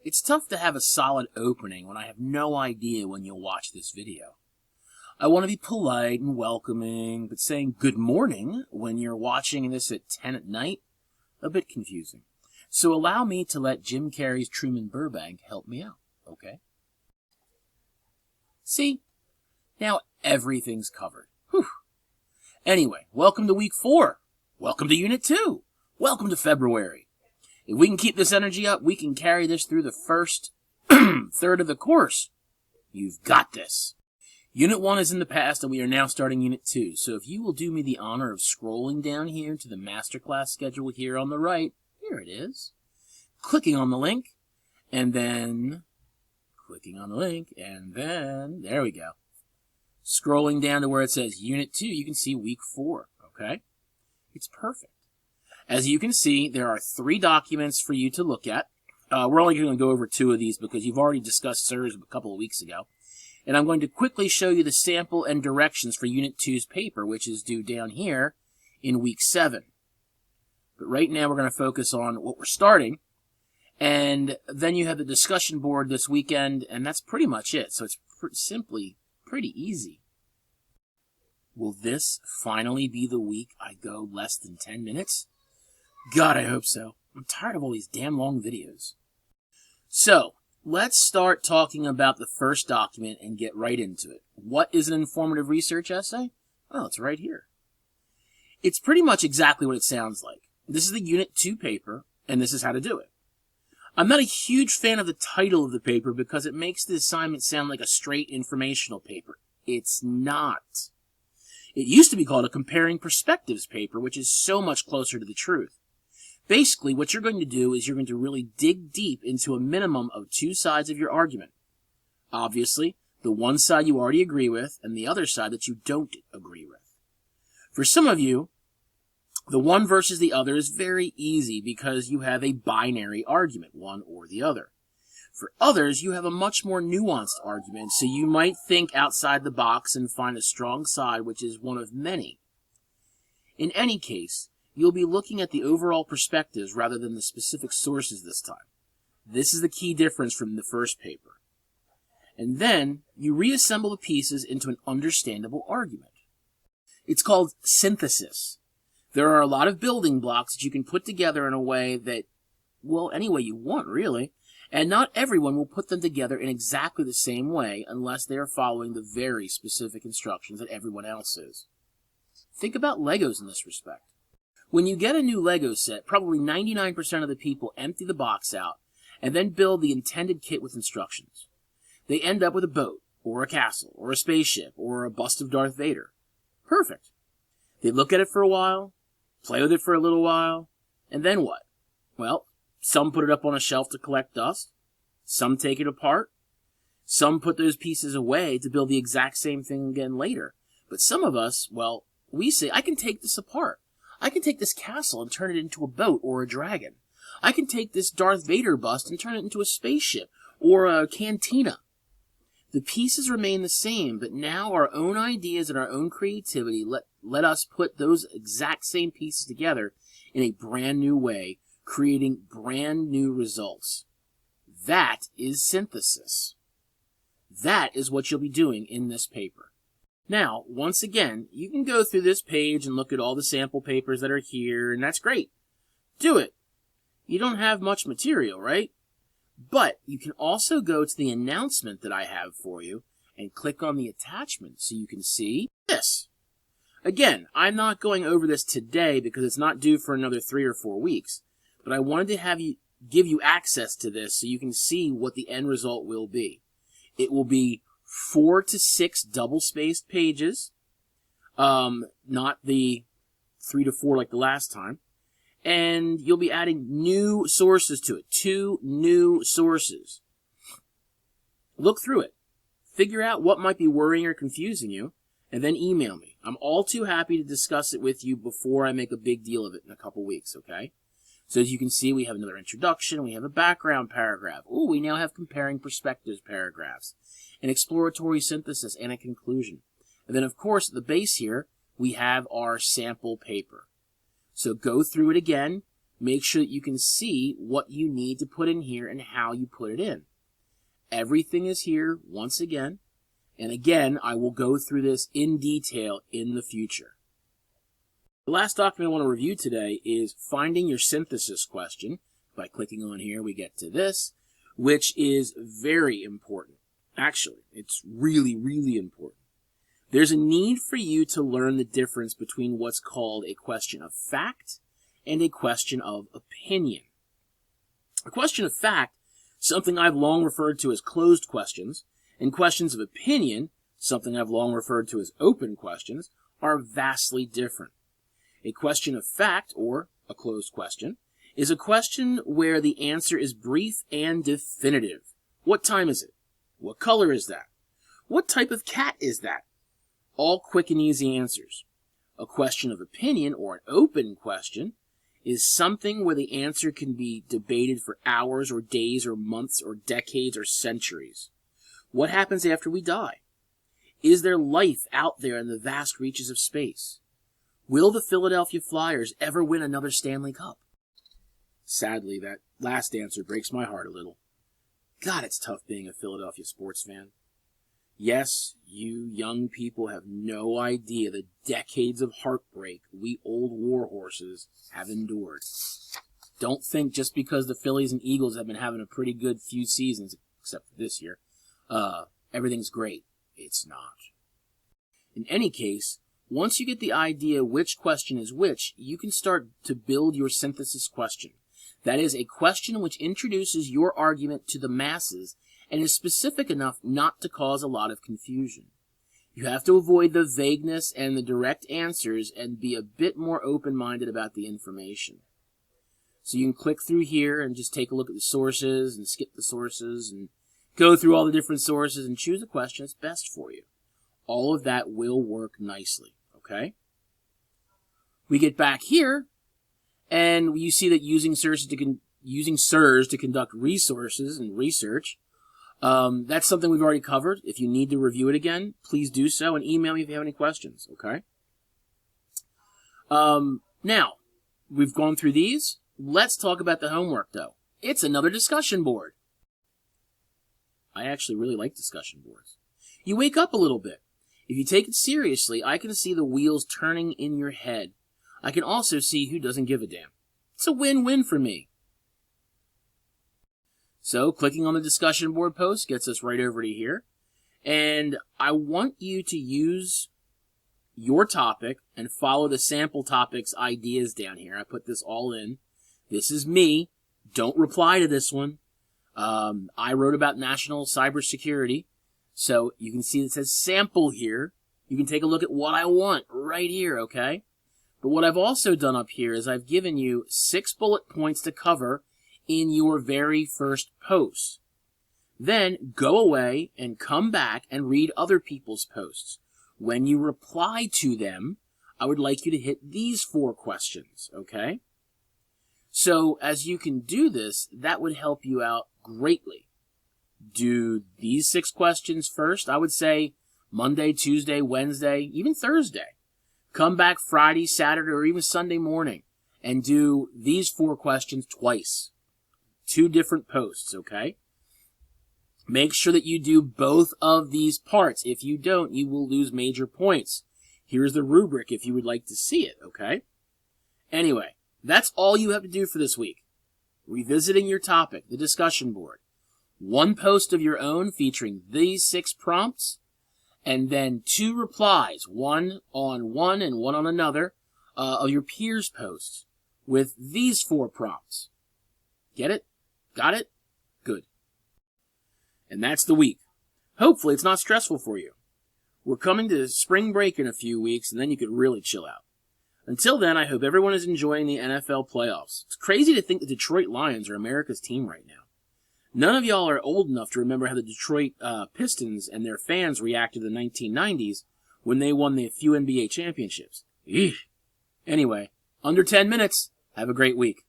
It's tough to have a solid opening when I have no idea when you'll watch this video. I want to be polite and welcoming, but saying good morning when you're watching this at 10 at night, a bit confusing. So allow me to let Jim Carrey's Truman Burbank help me out, okay? See? Now everything's covered. Whew. Anyway, welcome to week 4. Welcome to unit 2. Welcome to February. If we can keep this energy up, we can carry this through the first third of the course. You've got this. Unit 1 is in the past, and we are now starting Unit 2. So if you will do me the honor of scrolling down here to the masterclass schedule here on the right, here it is, clicking on the link, and then clicking on the link, and then, there we go. Scrolling down to where it says Unit 2, you can see week 4, okay? It's perfect. As you can see, there are 3 documents for you to look at. We're only going to go over 2 of these because you've already discussed SIRS a couple of weeks ago. And I'm going to quickly show you the sample and directions for Unit 2's paper, which is due down here in week 7. But right now we're going to focus on what we're starting. And then you have the discussion board this weekend, and that's pretty much it. So it's simply pretty easy. Will this finally be the week I go less than 10 minutes? God, I hope so. I'm tired of all these damn long videos. So, let's start talking about the first document and get right into it. What is an informative research essay? Well, it's right here. It's pretty much exactly what it sounds like. This is the Unit 2 paper, and this is how to do it. I'm not a huge fan of the title of the paper because it makes the assignment sound like a straight informational paper. It's not. It used to be called a comparing perspectives paper, which is so much closer to the truth. Basically, what you're going to do is you're going to really dig deep into a minimum of 2 sides of your argument. Obviously, the one side you already agree with and the other side that you don't agree with. For some of you, the one versus the other is very easy because you have a binary argument, one or the other. For others, you have a much more nuanced argument, so you might think outside the box and find a strong side which is one of many. In any case, you'll be looking at the overall perspectives rather than the specific sources this time. This is the key difference from the first paper. And then, you reassemble the pieces into an understandable argument. It's called synthesis. There are a lot of building blocks that you can put together in a way that, well, any way you want, really. And not everyone will put them together in exactly the same way unless they are following the very specific instructions that everyone else is. Think about Legos in this respect. When you get a new Lego set, probably 99% of the people empty the box out and then build the intended kit with instructions. They end up with a boat, or a castle, or a spaceship, or a bust of Darth Vader. Perfect. They look at it for a while, play with it for a little while, and then what? Well, some put it up on a shelf to collect dust, some take it apart, some put those pieces away to build the exact same thing again later. But some of us, well, we say, I can take this apart. I can take this castle and turn it into a boat or a dragon. I can take this Darth Vader bust and turn it into a spaceship or a cantina. The pieces remain the same, but now our own ideas and our own creativity let us put those exact same pieces together in a brand new way, creating brand new results. That is synthesis. That is what you'll be doing in this paper. Now, once again, you can go through this page and look at all the sample papers that are here, and that's great. Do it. You don't have much material, right? But you can also go to the announcement that I have for you and click on the attachment so you can see this. Again, I'm not going over this today because it's not due for another 3 or 4 weeks, but I wanted to give you access to this so you can see what the end result will be. It will be 4 to 6 double-spaced pages, not the 3 to 4 like the last time, and you'll be adding new sources to it, 2 new sources. Look through it. Figure out what might be worrying or confusing you, and then email me. I'm all too happy to discuss it with you before I make a big deal of it in a couple weeks, okay? So as you can see, we have another introduction, we have a background paragraph. Ooh, we now have comparing perspectives paragraphs, an exploratory synthesis, and a conclusion. And then, of course, at the base here, we have our sample paper. So go through it again, make sure that you can see what you need to put in here and how you put it in. Everything is here once again, and again, I will go through this in detail in the future. The last document I want to review today is finding your synthesis question. By clicking on here, we get to this, which is very important. Actually, it's really, really important. There's a need for you to learn the difference between what's called a question of fact and a question of opinion. A question of fact, something I've long referred to as closed questions, and questions of opinion, something I've long referred to as open questions, are vastly different. A question of fact, or a closed question, is a question where the answer is brief and definitive. What time is it? What color is that? What type of cat is that? All quick and easy answers. A question of opinion, or an open question, is something where the answer can be debated for hours or days or months or decades or centuries. What happens after we die? Is there life out there in the vast reaches of space? Will the Philadelphia Flyers ever win another Stanley Cup? Sadly, that last answer breaks my heart a little. God, it's tough being a Philadelphia sports fan. Yes, you young people have no idea the decades of heartbreak we old war horses have endured. Don't think just because the Phillies and Eagles have been having a pretty good few seasons, except for this year, everything's great. It's not. In any case, once you get the idea which question is which, you can start to build your synthesis question. That is, a question which introduces your argument to the masses and is specific enough not to cause a lot of confusion. You have to avoid the vagueness and the direct answers and be a bit more open-minded about the information. So you can click through here and just take a look at the sources and skip the sources and go through all the different sources and choose a question that's best for you. All of that will work nicely, okay? We get back here, and you see that using SIRS to conduct resources and research, that's something we've already covered. If you need to review it again, please do so, and email me if you have any questions, okay? Now, we've gone through these. Let's talk about the homework, though. It's another discussion board. I actually really like discussion boards. You wake up a little bit. If you take it seriously, I can see the wheels turning in your head. I can also see who doesn't give a damn. It's a win-win for me. So, clicking on the discussion board post gets us right over to here. And I want you to use your topic and follow the sample topics ideas down here. I put this all in. This is me. Don't reply to this one. I wrote about national cybersecurity. So you can see it says sample here. You can take a look at what I want right here, okay? But what I've also done up here is I've given you 6 bullet points to cover in your very first post. Then go away and come back and read other people's posts. When you reply to them, I would like you to hit these 4 questions, okay? So as you can do this, that would help you out greatly. Do these 6 questions first. I would say Monday, Tuesday, Wednesday, even Thursday. Come back Friday, Saturday, or even Sunday morning and do these 4 questions twice. 2 different posts, okay? Make sure that you do both of these parts. If you don't, you will lose major points. Here's the rubric if you would like to see it, okay? Anyway, that's all you have to do for this week. Revisiting your topic, the discussion board. 1 post of your own featuring these 6 prompts, and then 2 replies, one on one and one on another, of your peers' posts with these 4 prompts. Get it? Got it? Good. And that's the week. Hopefully it's not stressful for you. We're coming to spring break in a few weeks, and then you can really chill out. Until then, I hope everyone is enjoying the NFL playoffs. It's crazy to think the Detroit Lions are America's team right now. None of y'all are old enough to remember how the Detroit Pistons and their fans reacted in the 1990s when they won the few NBA championships. Eesh. Anyway, under 10 minutes. Have a great week.